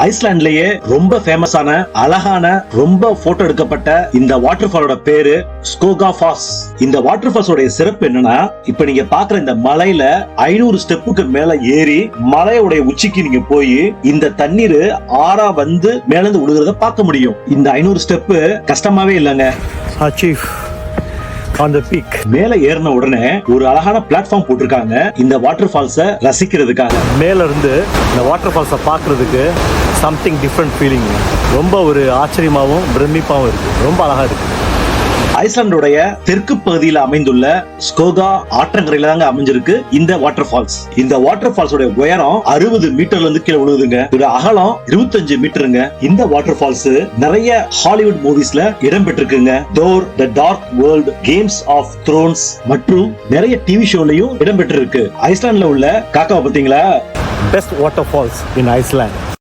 ஐஸ்லாண்ட்லயே ரொம்ப ஃபேமஸான அழகான ரொம்ப போட்டோ எடுக்கப்பட்ட இந்த வாட்டர் ஃபாலோட பேரு ஸ்கோகா ஃபால்ஸ். இந்த வாட்டர் ஃபால்ஸோட சிறப்பு என்னன்னா, இப்ப நீங்க பாக்குற இந்த மலையில 500 ஸ்டெப்புக்கு மேல ஏறி மலையோட உச்சிக்கு நீங்க போய் இந்த தண்ணீர் ஆறா வந்து மேல இருந்து விழுகிறத பார்க்க முடியும். இந்த 500 ஸ்டெப்பு கஷ்டமாவே இல்லைங்க. மேல ஏறின உடனே ஒரு அழகான பிளாட்ஃபார்ம் போட்டிருக்காங்க இந்த வாட்டர் ஃபால்ஸ ரசிக்கிறதுக்காக. மேல இருந்து இந்த வாட்டர் ஃபால்ஸை பார்க்கறதுக்கு சம்திங் டிஃப்ரெண்ட் ஃபீலிங். ரொம்ப ஒரு ஆச்சரியமாகவும் பிரமிப்பாகவும் இருக்கு. ரொம்ப அழகா இருக்கு. ஐஸ்லாண்டோடைய தெற்கு பகுதியில் அமைந்துள்ள ஸ்கோகா ஆற்றங்கரையில தாங்க அமைஞ்சிருக்கு இந்த வாட்டர் ஃபால்ஸ். இந்த வாட்டர் ஃபால்ஸோட உயரம் 60 மீட்டர்ல இருந்து கீழே விழுகுதுங்க. இதோட அகலம் 25 மீட்டருங்க. இந்த வாட்டர் ஃபால்ஸ் நிறைய ஹாலிவுட் மூவிஸ்ல இடம் பெற்றிருக்குங்க. Thor, the dark world, games of thrones மற்றும் நிறைய டிவி ஷோலையும் இடம் பெற்றிருக்கு. ஐஸ்லாண்ட்ல உள்ள காக்காவை பாத்தீங்களா? Best water falls in island.